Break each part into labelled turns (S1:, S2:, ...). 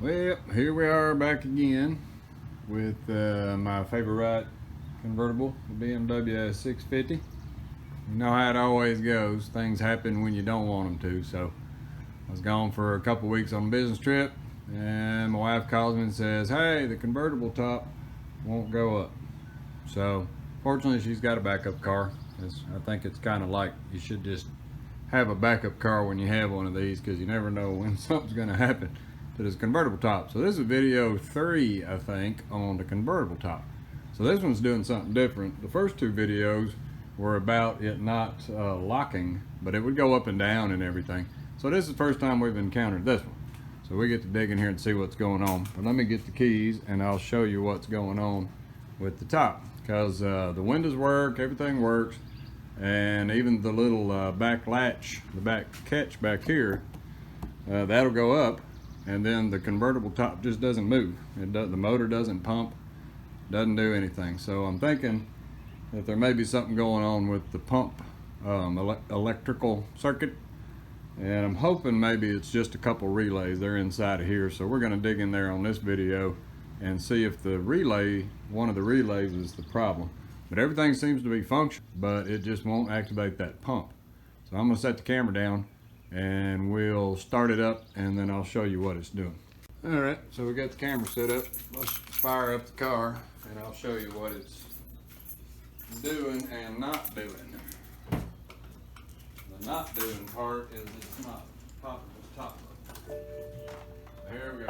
S1: Well, here we are back again with my favorite convertible, the BMW 650. You know how it always goes. Things happen when you don't want them to. So I was gone for a couple weeks on a business trip, and my wife calls me and says, hey, the convertible top won't go up. So fortunately, she's got a backup car. I think it's kind of like you should just have a backup car when you have one of these, because you never know when something's going to happen to this convertible top. So this is video 3, I think, on the convertible top. So this one's doing something different. The first 2 videos were about it not locking, but it would go up and down and everything. So this is the first time we've encountered this one. So we get to dig in here and see what's going on. But let me get the keys and I'll show you what's going on with the top, because the windows work, everything works, and even the little back latch, the back catch back here, that'll go up, and then the convertible top just doesn't move. The motor doesn't pump, doesn't do anything. So I'm thinking that there may be something going on with the pump electrical circuit, and I'm hoping maybe it's just a couple relays. They're inside of here, so we're going to dig in there on this video and see if the relay, one of the relays, is the problem. But everything seems to be functioning, but it just won't activate that pump. So I'm going to set the camera down and we'll start it up, and then I'll show you what it's doing. All right, so we got the camera set up. Let's fire up the car and I'll show you what it's doing and not doing. The not doing part is it's not popping the top up. There we go.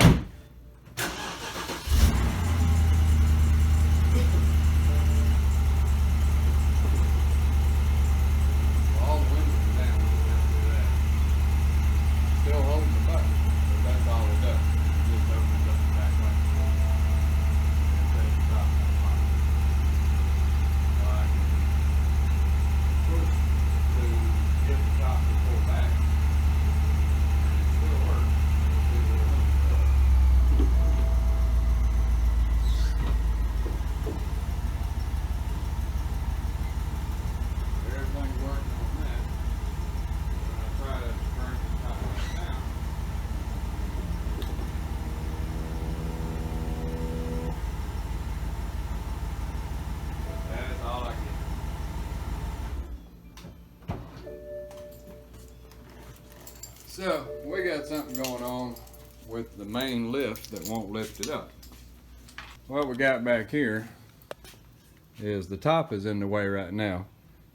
S1: All the windows are down, we don't have to do that. Still holding the button, but that's all it does. It just opens up the back light. And says the top on the bottom. So I can push to get the top to pull back. And it still works. We'll see what it does. Everything's working on that. When I try to turn the top right down, that's all I get. So we got something going on with the main lift that won't lift it up. What we got back here is the top is in the way right now.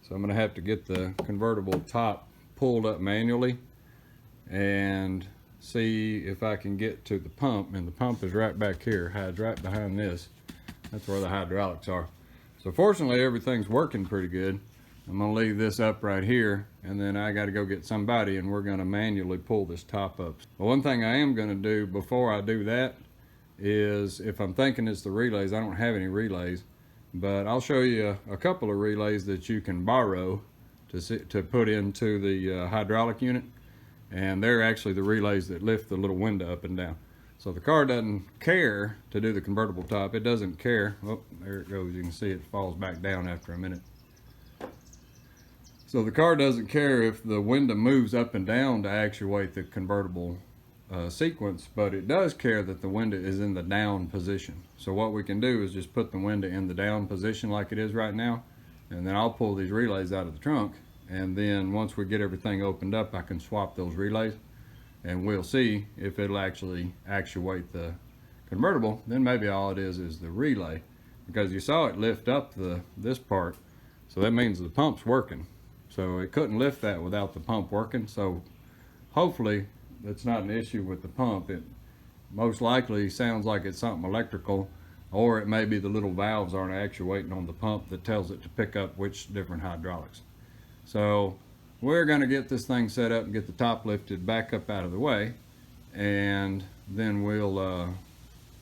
S1: So I'm going to have to get the convertible top pulled up manually and see if I can get to the pump. And the pump is right back here, hides right behind this. That's where the hydraulics are. So fortunately everything's working pretty good. I'm going to leave this up right here, and then I got to go get somebody and we're going to manually pull this top up. But one thing I am going to do before I do that is, if I'm thinking it's the relays, I don't have any relays, but I'll show you a couple of relays that you can borrow to put into the hydraulic unit, and they're actually the relays that lift the little window up and down. So the car doesn't care to do the convertible top. It doesn't care. Oh, there it goes. You can see it falls back down after a minute. So the car doesn't care if the window moves up and down to actuate the convertible sequence, but it does care that the window is in the down position. So what we can do is just put the window in the down position like it is right now, and then I'll pull these relays out of the trunk, and then once we get everything opened up, I can swap those relays, and we'll see if it'll actually actuate the convertible. Then maybe all it is the relay, because you saw it lift up this part, so that means the pump's working. So it couldn't lift that without the pump working. So hopefully that's not an issue with the pump. It most likely sounds like it's something electrical, or it may be the little valves aren't actuating on the pump that tells it to pick up which different hydraulics. So we're going to get this thing set up and get the top lifted back up out of the way, and then we'll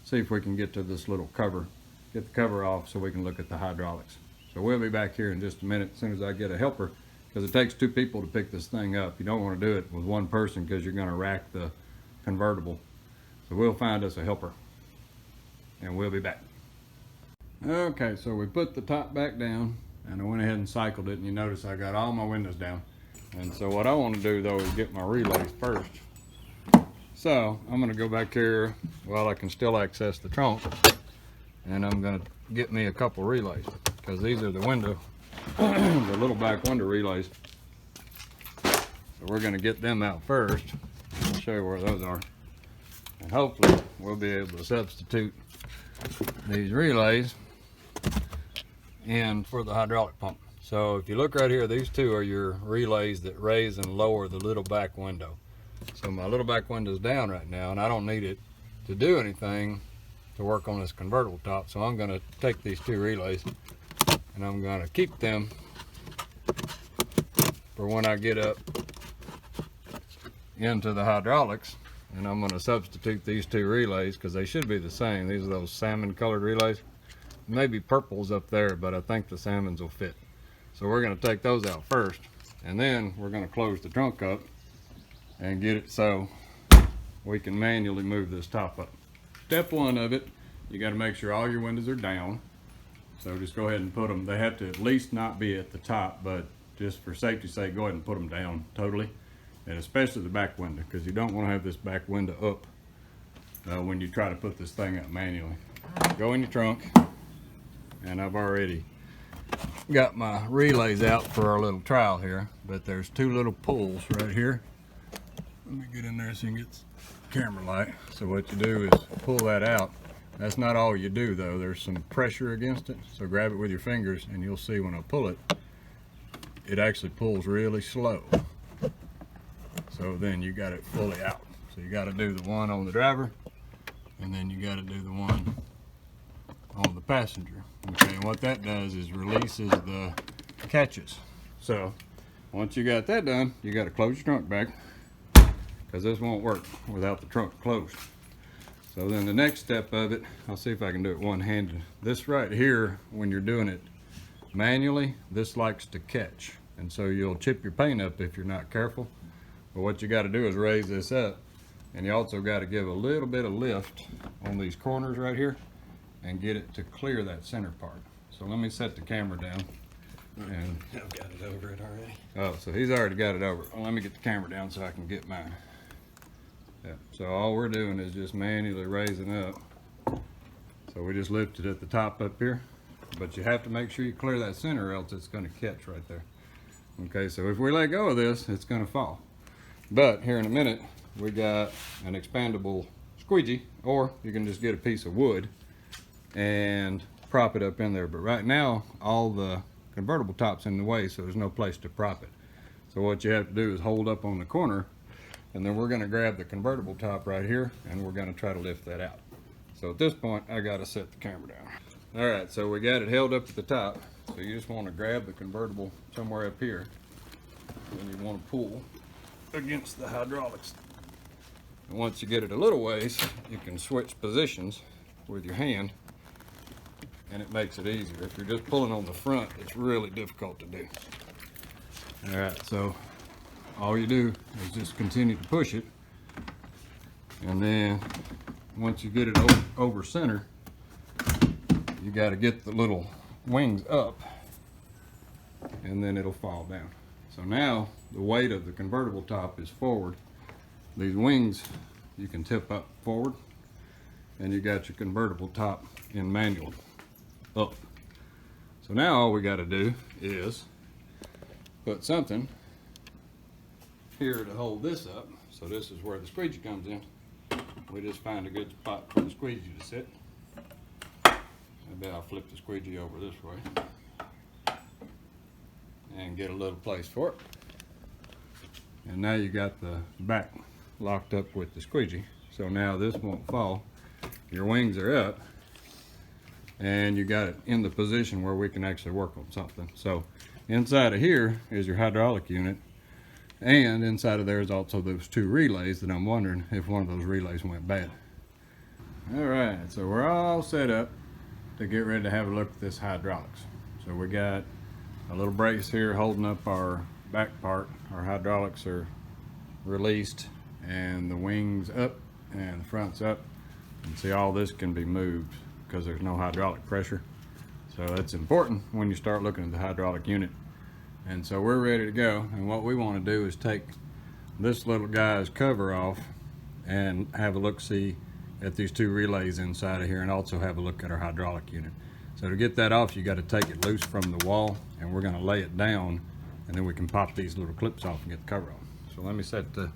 S1: see if we can get to this little cover, get the cover off so we can look at the hydraulics. So we'll be back here in just a minute as soon as I get a helper, because it takes 2 people to pick this thing up. You don't want to do it with one person because you're going to rack the convertible. So we'll find us a helper and we'll be back. Okay, so we put the top back down and I went ahead and cycled it, and you notice I got all my windows down. And so what I want to do though is get my relays first. So I'm gonna go back here while I can still access the trunk, and I'm gonna get me a couple relays, because these are the window, the little back window relays. So we're gonna get them out first. I'll show you where those are. And hopefully we'll be able to substitute these relays in for the hydraulic pump. So if you look right here, these two are your relays that raise and lower the little back window. So my little back window is down right now, and I don't need it to do anything to work on this convertible top. So I'm going to take these two relays and I'm going to keep them for when I get up into the hydraulics, and I'm going to substitute these two relays because they should be the same. These are those salmon colored relays. Maybe purple's up there, but I think the salmons will fit. So we're going to take those out first, and then we're going to close the trunk up and get it so we can manually move this top up. Step one of it, you got to make sure all your windows are down. So just go ahead and put them, they have to at least not be at the top, but just for safety's sake, go ahead and put them down totally. And especially the back window, because you don't want to have this back window up when you try to put this thing up manually. Go in your trunk, and I've already got my relays out for our little trial here, but there's two little pulls right here. Let me get in there so you can get camera light. So what you do is pull that out. That's not all you do though, there's some pressure against it. So grab it with your fingers and you'll see when I pull it, it actually pulls really slow. So then you got it fully out. So you got to do the one on the driver, and then you got to do the one on the passenger. Okay, and what that does is releases the catches. So once you got that done, you got to close your trunk back, because this won't work without the trunk closed. So then the next step of it, I'll see if I can do it one-handed. This right here, when you're doing it manually, this likes to catch, and so you'll chip your paint up if you're not careful. But what you got to do is raise this up, and you also got to give a little bit of lift on these corners right here and get it to clear that center part. So let me set the camera down. And
S2: I've got it over it already.
S1: Oh, so he's already got it over. Well, let me get the camera down so I can get mine. Yeah, so all we're doing is just manually raising up. So we just lift it at the top up here, but you have to make sure you clear that center, or else it's going to catch right there. Okay, so if we let go of this, it's going to fall. But here in a minute, we got an expandable squeegee, or you can just get a piece of wood and prop it up in there. But right now, all the convertible top's in the way, so there's no place to prop it. So what you have to do is hold up on the corner, and then we're going to grab the convertible top right here, and we're going to try to lift that out. So at this point, I got to set the camera down. All right, so we got it held up at the top. So you just want to grab the convertible somewhere up here, and you want to pull against the hydraulics. And once you get it a little ways, you can switch positions with your hand, and it makes it easier. If you're just pulling on the front, it's really difficult to do. All right, so all you do is just continue to push it, and then once you get it over center, you got to get the little wings up, and then it'll fall down. So now the weight of the convertible top is forward. These wings you can tip up forward, and you got your convertible top in manual up. So now all we got to do is put something here to hold this up. So this is where the squeegee comes in. We just find a good spot for the squeegee to sit. Maybe I'll flip the squeegee over this way and get a little place for it. And now you got the back locked up with the squeegee. So now this won't fall. Your wings are up, and you got it in the position where we can actually work on something. So inside of here is your hydraulic unit, and inside of there is also those two relays that I'm wondering if one of those relays went bad. All right, so we're all set up to get ready to have a look at this hydraulics. So we got a little brace here holding up our back part. Our hydraulics are released, and the wings up and the front's up. And see, all this can be moved because there's no hydraulic pressure. So that's important when you start looking at the hydraulic unit. And so we're ready to go, and what we want to do is take this little guy's cover off and have a look-see at these two relays inside of here, and also have a look at our hydraulic unit. So to get that off, you got to take it loose from the wall, and we're going to lay it down, and then we can pop these little clips off and get the cover off. So let me set the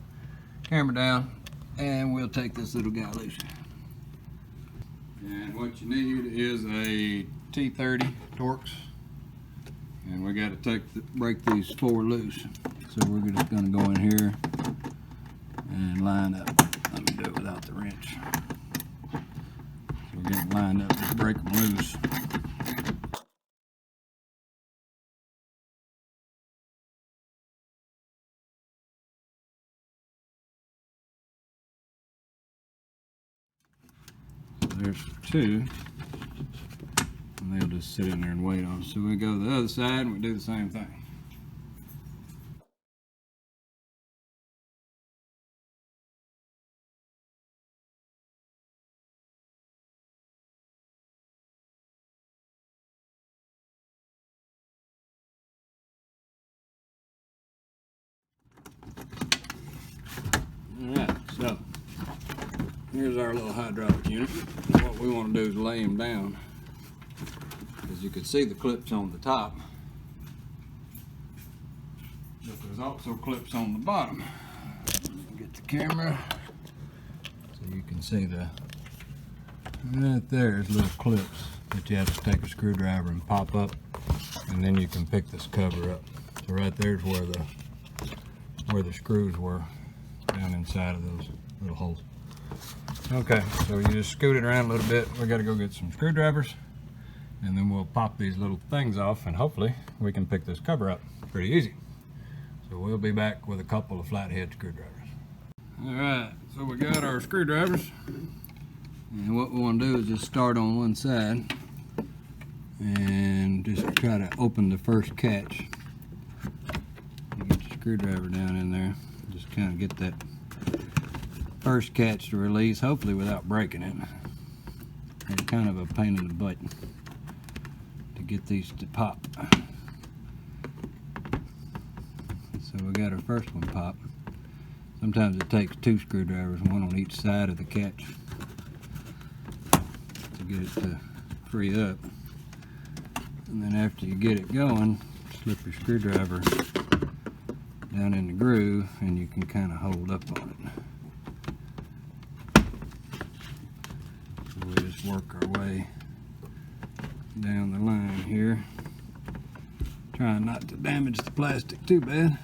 S1: camera down, and we'll take this little guy loose. And what you need is a T30 Torx, and we got to break these four loose. So we're just going to go in here and line up. Let me do it without the wrench. So we're getting lined up, just break them loose. So there's two, and they'll just sit in there and wait on us. So we go to the other side and we do the same thing. Alright, so here's our little hydraulic unit. What we want to do is lay him down. As you can see, the clips on the top, but there's also clips on the bottom. Get the camera so you can see right there's little clips that you have to take a screwdriver and pop up, and then you can pick this cover up. So right there's where the screws were, down inside of those little holes. Okay, so you just scoot it around a little bit. We got to go get some screwdrivers, and then we'll pop these little things off, and hopefully we can pick this cover up pretty easy. So we'll be back with a couple of flathead screwdrivers. All right, so we got our screwdrivers, and what we want to do is just start on one side and just try to open the first catch. Get the screwdriver down in there, just kind of get that first catch to release, hopefully without breaking it. It's kind of a pain in the butt to get these to pop. So we got our first one popped. Sometimes it takes two screwdrivers, one on each side of the catch, to get it to free up. And then after you get it going, slip your screwdriver down in the groove, and you can kind of hold up on it. So we just work our way down the line here, trying not to damage the plastic too bad.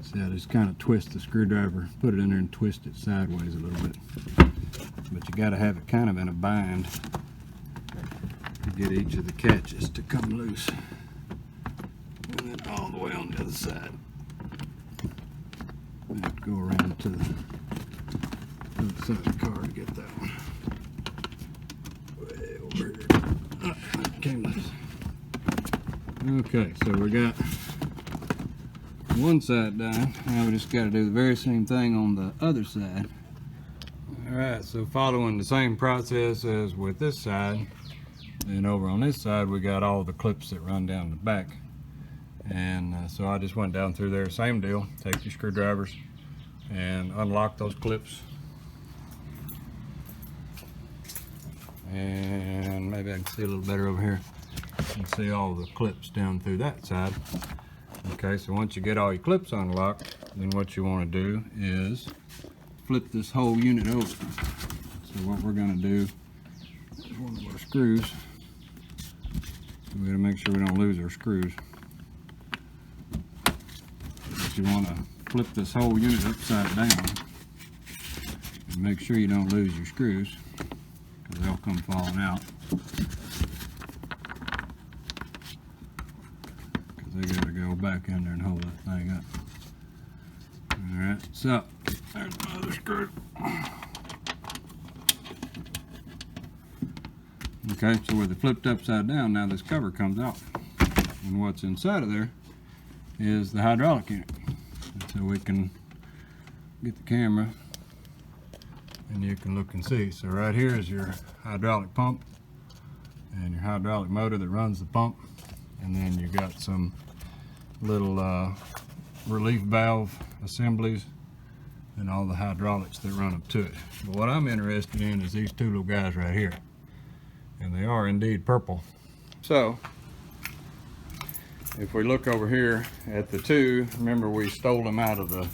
S1: See, I just kind of twist the screwdriver, put it in there and twist it sideways a little bit. But you got to have it kind of in a bind to get each of the catches to come loose. And then all the way on the other side. I have to go around to the other side of the car to get that one. Way over here. Oh, it came loose. Okay, so we got one side done. Now we just got to do the very same thing on the other side. Alright, so following the same process as with this side, and over on this side we got all the clips that run down the back. And so I just went down through there, same deal. Take your screwdrivers and unlock those clips. And maybe I can see a little better over here. You can see all the clips down through that side. Okay, so once you get all your clips unlocked, then what you want to do is flip this whole unit over. So what we're going to do is one of our screws. We got to make sure we don't lose our screws. But you want to flip this whole unit upside down and make sure you don't lose your screws, because they'll come falling out. They gotta go back in there and hold that thing up. Alright, so there's my other screw. Okay, so with it flipped upside down, now this cover comes out. And what's inside of there is the hydraulic unit. And so we can get the camera and you can look and see. So right here is your hydraulic pump and your hydraulic motor that runs the pump. And then you got some little relief valve assemblies and all the hydraulics that run up to it. But what I'm interested in is these two little guys right here, and they are indeed purple. So if we look over here at the two, remember we stole them out of the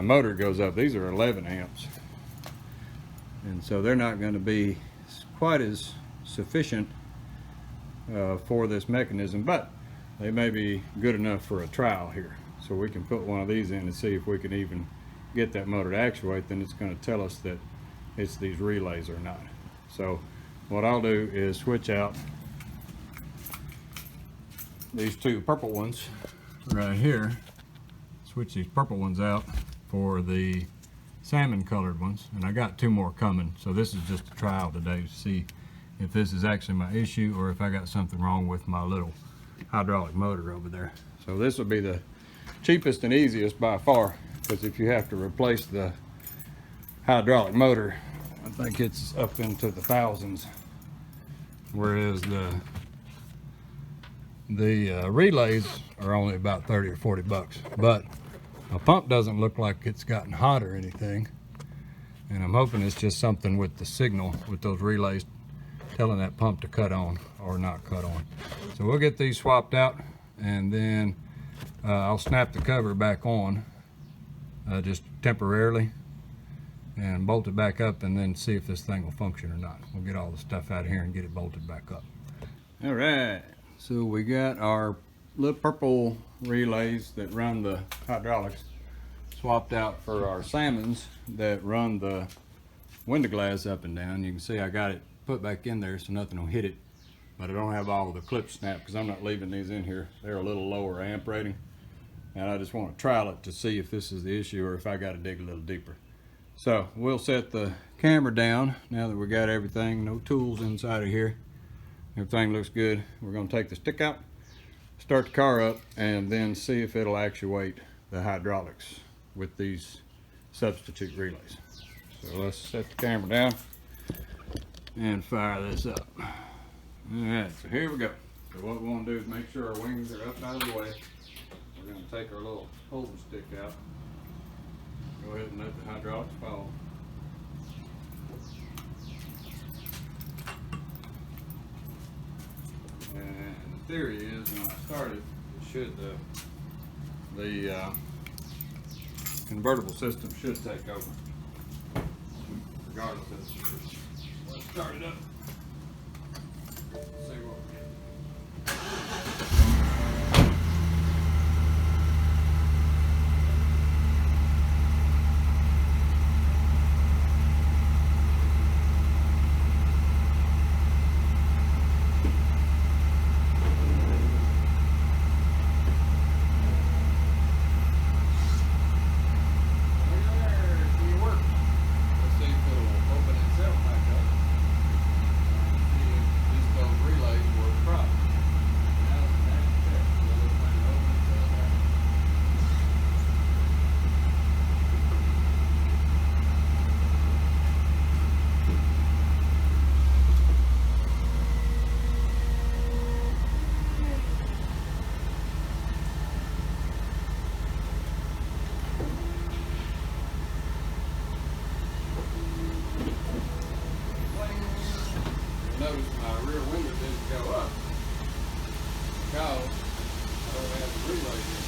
S1: motor goes up. These are 11 amps, and so they're not going to be quite as sufficient for this mechanism, but they may be good enough for a trial here. So we can put one of these in and see if we can even get that motor to actuate. Then it's going to tell us that it's these relays or not. So what I'll do is switch out these two purple ones right here, switch these purple ones out for the salmon colored ones, and I got two more coming. So this is just a trial today to see if this is actually my issue or if I got something wrong with my little hydraulic motor over there. So this will be the cheapest and easiest by far, because if you have to replace the hydraulic motor, I think it's up into the thousands, whereas the relays are only about 30 or 40 bucks. But my pump doesn't look like it's gotten hot or anything, and I'm hoping it's just something with the signal with those relays telling that pump to cut on or not cut on. So we'll get these swapped out, and then I'll snap the cover back on just temporarily and bolt it back up, and then see if this thing will function or not. We'll get all the stuff out of here and get it bolted back up. All right, so we got our little purple relays that run the hydraulics swapped out for our salmons that run the window glass up and down. You can see I got it put back in there so nothing will hit it, but I don't have all of the clips snapped because I'm not leaving these in here. They're a little lower amp rating, and I just want to trial it to see if this is the issue or if I got to dig a little deeper. So we'll set the camera down now that we got everything, no tools inside of here. Everything looks good. We're going to take the stick out, start the car up, and then see if it'll actuate the hydraulics with these substitute relays. So let's set the camera down and fire this up. All right, so here we go. So what we want to do is make sure our wings are up out of the way. We're going to take our little holding stick out. Go ahead and let the hydraulics fall. And the theory is, when I started, it should the convertible system should take over, regardless of the position. Let's start it up. See what we get. Notice my rear window didn't go up because I don't have the relay in.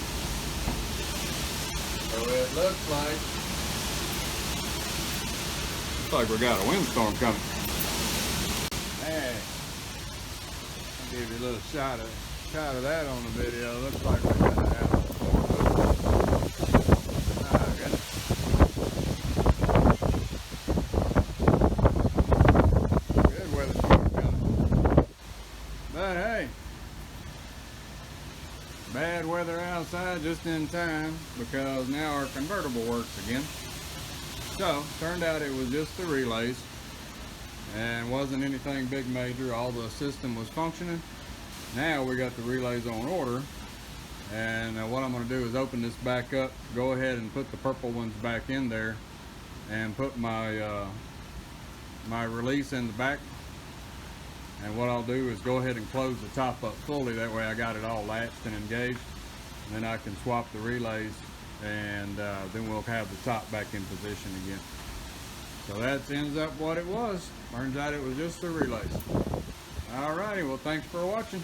S1: So it looks like we got a windstorm coming. Hey, I'll give you a little shot of that on the video. Looks like we got to have bad weather outside just in time, because now our convertible works again. So turned out it was just the relays and wasn't anything big major. All the system was functioning. Now we got the relays on order, and what I'm going to do is open this back up, go ahead and put the purple ones back in there, and put my my release in the back. And what I'll do is go ahead and close the top up fully. That way I got it all latched and engaged. And then I can swap the relays and then we'll have the top back in position again. So that ends up what it was. Turns out it was just a relace. Alrighty, well thanks for watching.